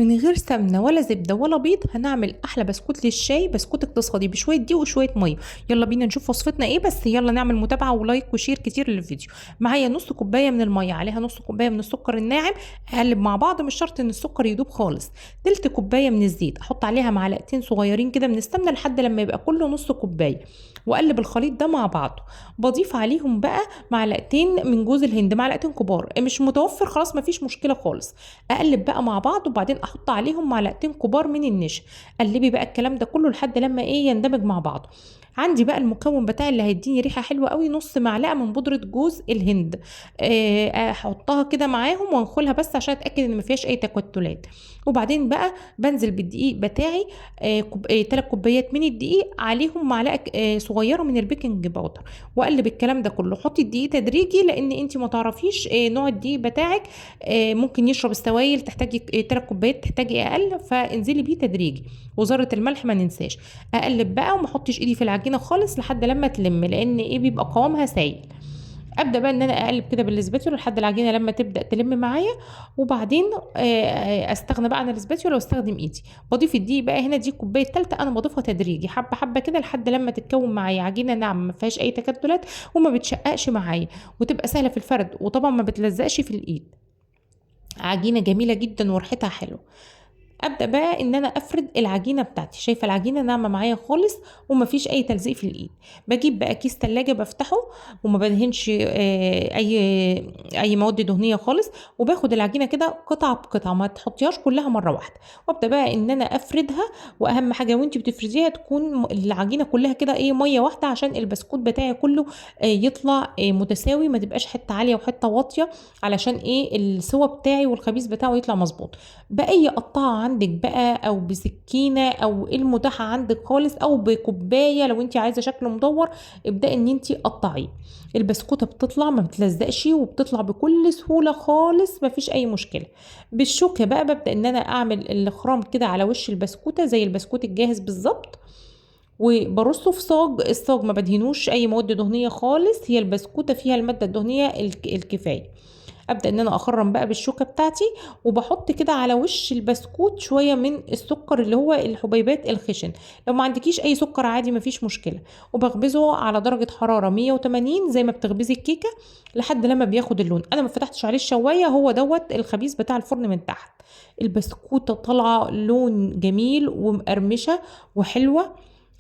من غير سمنه ولا زبده ولا بيض هنعمل احلى بسكوت للشاي، بسكوت اقتصادي بشويه دقيق وشويه ميه. يلا بينا نشوف وصفتنا ايه، بس يلا نعمل متابعه ولايك وشير كتير للفيديو. معايا نص كوبايه من الميه، عليها نص كوبايه من السكر الناعم، اقلب مع بعض، مش شرط ان السكر يدوب خالص. تلت كوبايه من الزيت، احط عليها معلقتين صغيرين كده من السمنه لحد لما يبقى كله نص كوبايه، واقلب الخليط ده مع بعضه. بضيف عليهم بقى معلقتين من جوز الهند، معلقتين كبار، مش متوفر خلاص مفيش مشكله خالص. اقلب بقى مع بعض، وبعدين احط عليهم معلقتين كبار من النشا. قلبي بقى الكلام ده كله لحد لما يندمج مع بعضه. عندي بقى المكون بتاعي اللي هيديني ريحه حلوه قوي، نص معلقه من بودره جوز الهند. احطها كده معاهم وانخلها بس عشان اتاكد ان ما فيهاش اي تكتلات. وبعدين بقى بنزل بالدقيق بتاعي، 3 كوبايات من الدقيق، عليهم معلقه صغيره من البيكنج باودر، واقلب الكلام ده كله. حطي الدقيق تدريجي لان انت ما تعرفيش نوع الدقيق بتاعك، ممكن يشرب السوائل، تحتاجي 3 كوبايات، تحتاجي اقل، فانزلي بيه تدريجي. وذره الملح ما ننساش. اقلب بقى وما احطش ايدي في العجينه خالص لحد لما تلم، لان بيبقى قوامها سايل. ابدا بقى ان انا اقلب كده بالسباتيولا لحد العجينه لما تبدا تلم معايا. وبعدين استغنى بقى عن السباتيولا واستخدم ايدي. بضيف الدقيق بقى هنا، دي كوبايه ثالثه، انا بضيفها تدريجي حبه حبه كده لحد لما تتكون معايا عجينه ناعمه ما فيهاش اي تكتلات وما بتشققش معايا، وتبقى سهله في الفرد، وطبعا ما بتلزقش في الايد. عجينه جميله جدا وريحتها حلوه. ابدا بقى ان انا افرد العجينه بتاعتي، شايفه العجينه ناعمه معايا خالص ومفيش اي تلزيق في الايد. بجيب بقى كيس تلاجة بفتحه، وما بدهنش اي مواد دهنيه خالص، وباخد العجينه كده قطعه بقطعه، ما تحطيهاش كلها مره واحده. وابدا بقى ان انا افردها. واهم حاجه وانت بتفرديها تكون العجينه كلها كده ميه واحده، عشان البسكوت بتاعي كله يطلع متساوي، ما تبقاش حته عاليه وحته واطيه، علشان السوا بتاعي والخبيز بتاعه يطلع مظبوط. باي قطعه عندك بقى، او بسكينه، او المتاحه عندك خالص، او بكوبايه لو انت عايزه شكل مدور، ابداي ان انت قطعيه. البسكوته بتطلع ما بتلزقش، وبتطلع بكل سهوله خالص، ما فيش اي مشكله. بالشوكه بقى ببدا ان انا اعمل الاخرام كده على وش البسكوته زي البسكوت الجاهز بالظبط، وبرصه في صاج. الصاج ما بدهنوش اي مواد دهنيه خالص، هي البسكوته فيها الماده الدهنيه الكفايه. ابدا ان انا اخرم بقى بالشوكه بتاعتي، وبحط كده على وش البسكوت شويه من السكر اللي هو الحبيبات الخشن. لو ما عندكيش اي سكر عادي مفيش مشكله. وبخبزه على درجه حراره 180 زي ما بتخبزي الكيكه لحد لما بياخد اللون. انا ما فتحتش عليه الشوايه، هو دوت الخبيز بتاع الفرن من تحت. البسكوته طالعه لون جميل ومقرمشه وحلوه.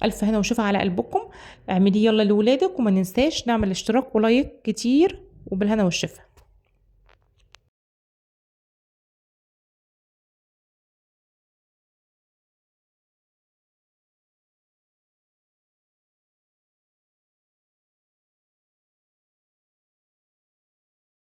الف هنا وشفا على قلبكم. اعملي يلا لولادك، وما ننساش نعمل اشتراك ولايك كتير، وبالهنا والشفا.